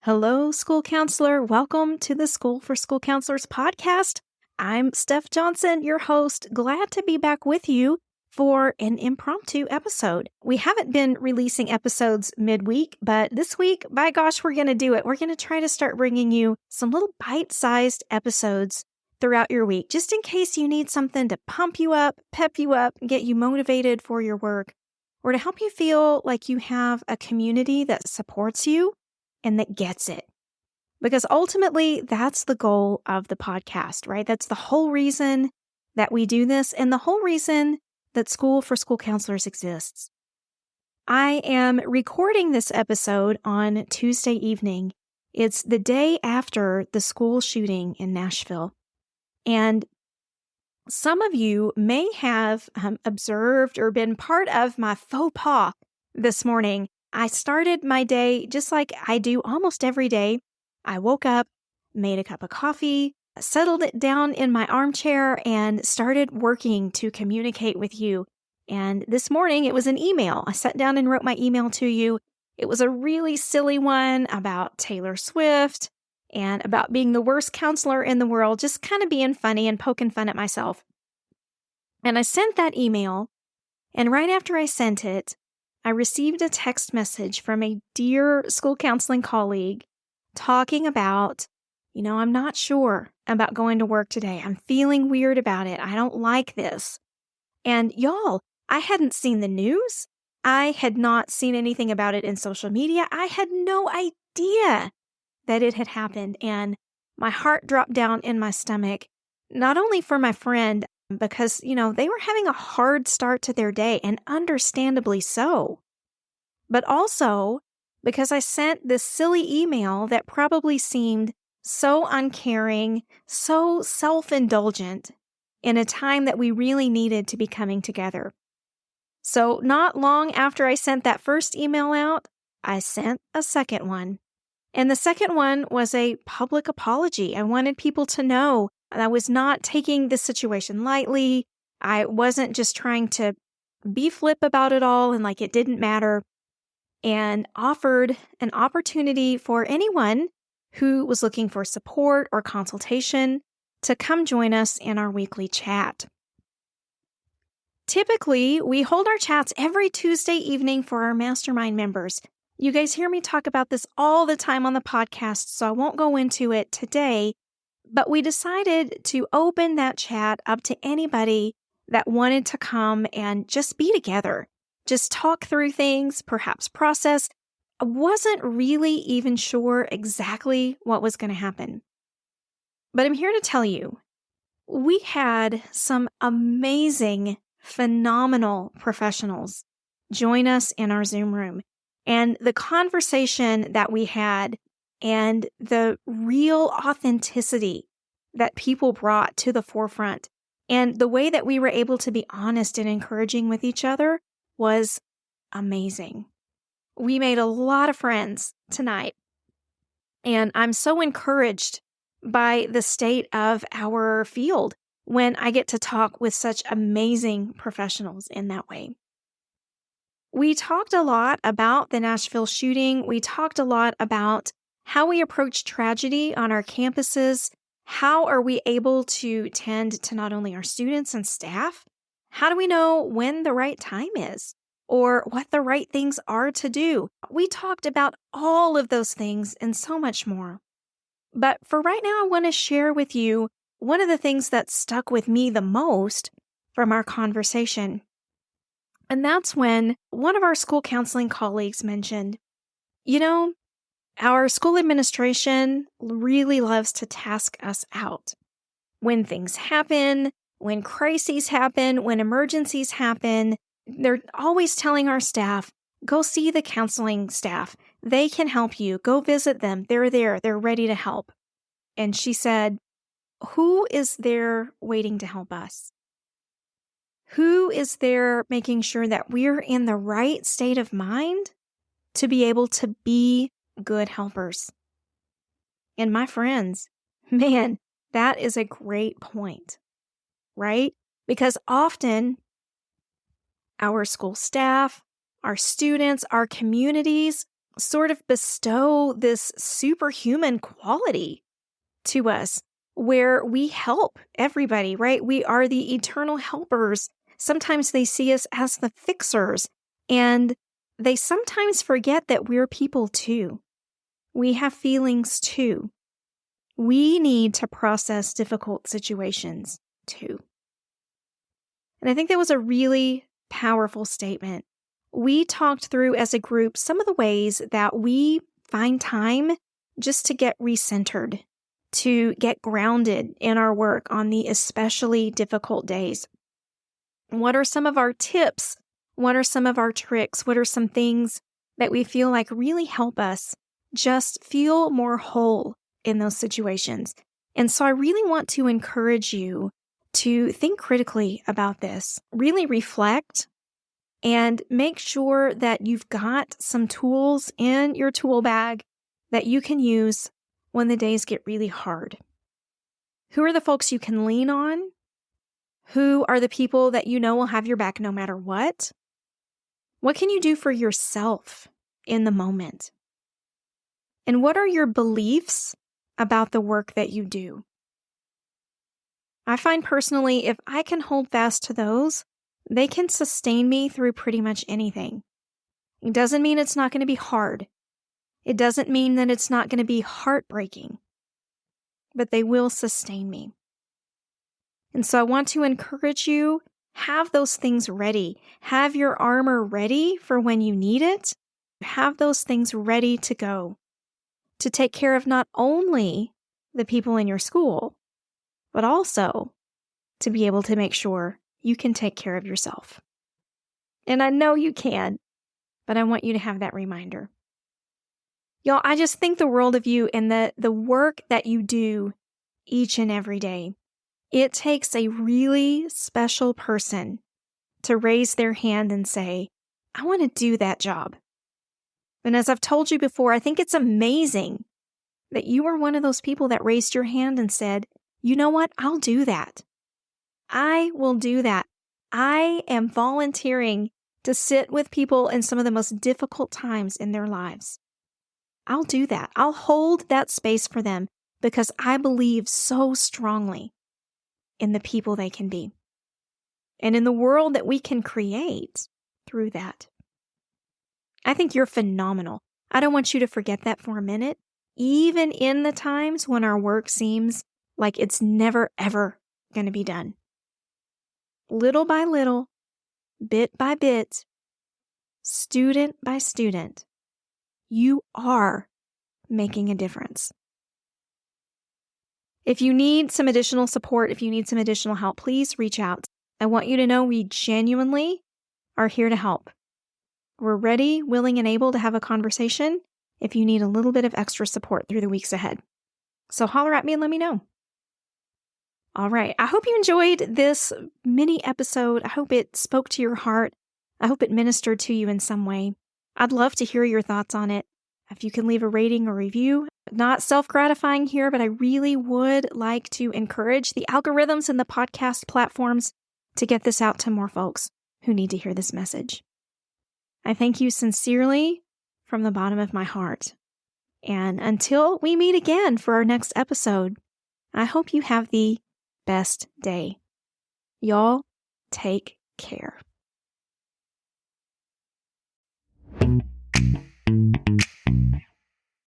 Hello, school counselor. Welcome to the School for School Counselors podcast. I'm Steph Johnson, your host. Glad to be back with you for an impromptu episode. We haven't been releasing episodes midweek, but this week, by gosh, we're going to do it. We're going to try to start bringing you some little bite-sized episodes throughout your week, just in case you need something to pump you up, pep you up, get you motivated for your work, or to help you feel like you have a community that supports you and that gets it. Because ultimately, that's the goal of the podcast, right? That's the whole reason that we do this and the whole reason that School for School Counselors exists. I am recording this episode on Tuesday evening. It's the day after the school shooting in Nashville. And some of you may have observed or been part of my faux pas this morning. I started my day just like I do almost every day. I woke up, made a cup of coffee, settled it down in my armchair, and started working to communicate with you. And this morning, it was an email. I sat down and wrote my email to you. It was a really silly one about Taylor Swift and about being the worst counselor in the world, just kind of being funny and poking fun at myself. And I sent that email, and right after I sent it, I received a text message from a dear school counseling colleague talking about, I'm not sure about going to work today. I'm feeling weird about it. I don't like this. And y'all, I hadn't seen the news. I had not seen anything about it in social media. I had no idea that it had happened. And my heart dropped down in my stomach, not only for my friend, because, they were having a hard start to their day, and understandably so. But also because I sent this silly email that probably seemed so uncaring, so self-indulgent in a time that we really needed to be coming together. So not long after I sent that first email out, I sent a second one. And the second one was a public apology. I wanted people to know I was not taking this situation lightly. I wasn't just trying to be flip about it all and like it didn't matter, and offered an opportunity for anyone who was looking for support or consultation to come join us in our weekly chat. Typically, we hold our chats every Tuesday evening for our mastermind members. You guys hear me talk about this all the time on the podcast, so I won't go into it today. But we decided to open that chat up to anybody that wanted to come and just be together, just talk through things, perhaps process. I wasn't really even sure exactly what was going to happen. But I'm here to tell you, we had some amazing, phenomenal professionals join us in our Zoom room. And the conversation that we had and the real authenticity that people brought to the forefront and the way that we were able to be honest and encouraging with each other was amazing. We made a lot of friends tonight, and I'm so encouraged by the state of our field when I get to talk with such amazing professionals in that way. We talked a lot about the Nashville shooting. We talked a lot about how we approach tragedy on our campuses. How are we able to tend to not only our students and staff? How do we know when the right time is or what the right things are to do? We talked about all of those things and so much more. But for right now, I want to share with you one of the things that stuck with me the most from our conversation. And that's when one of our school counseling colleagues mentioned, our school administration really loves to task us out. When things happen, when crises happen, when emergencies happen, they're always telling our staff, go see the counseling staff. They can help you. Go visit them. They're there. They're ready to help. And she said, who is there waiting to help us? Who is there making sure that we're in the right state of mind to be able to be good helpers? And my friends, man, that is a great point, right? Because often our school staff, our students, our communities sort of bestow this superhuman quality to us where we help everybody, right? We are the eternal helpers. Sometimes they see us as the fixers, and they sometimes forget that we're people too. We have feelings too. We need to process difficult situations too. And I think that was a really powerful statement. We talked through as a group some of the ways that we find time just to get recentered, to get grounded in our work on the especially difficult days. What are some of our tips? What are some of our tricks? What are some things that we feel like really help us just feel more whole in those situations? And so I really want to encourage you to think critically about this, really reflect, and make sure that you've got some tools in your tool bag that you can use when the days get really hard. Who are the folks you can lean on? Who are the people that you know will have your back no matter what? What can you do for yourself in the moment? And what are your beliefs about the work that you do? I find personally, if I can hold fast to those, they can sustain me through pretty much anything. It doesn't mean it's not going to be hard. It doesn't mean that it's not going to be heartbreaking, but they will sustain me. And so I want to encourage you, have those things ready. Have your armor ready for when you need it. Have those things ready to go to take care of not only the people in your school, but also to be able to make sure you can take care of yourself. And I know you can, but I want you to have that reminder. Y'all, I just think the world of you and the work that you do each and every day. It takes a really special person to raise their hand and say, I want to do that job. And as I've told you before, I think it's amazing that you were one of those people that raised your hand and said, you know what? I'll do that. I will do that. I am volunteering to sit with people in some of the most difficult times in their lives. I'll do that. I'll hold that space for them because I believe so strongly in the people they can be and in the world that we can create through that. I think you're phenomenal. I don't want you to forget that for a minute, even in the times when our work seems like it's never, ever going to be done. Little by little, bit by bit, student by student, you are making a difference. If you need some additional support, if you need some additional help, please reach out. I want you to know we genuinely are here to help. We're ready, willing, and able to have a conversation if you need a little bit of extra support through the weeks ahead. So holler at me and let me know. All right. I hope you enjoyed this mini episode. I hope it spoke to your heart. I hope it ministered to you in some way. I'd love to hear your thoughts on it. If you can leave a rating or review, not self-gratifying here, but I really would like to encourage the algorithms and the podcast platforms to get this out to more folks who need to hear this message. I thank you sincerely from the bottom of my heart. And until we meet again for our next episode, I hope you have the best day. Y'all, take care.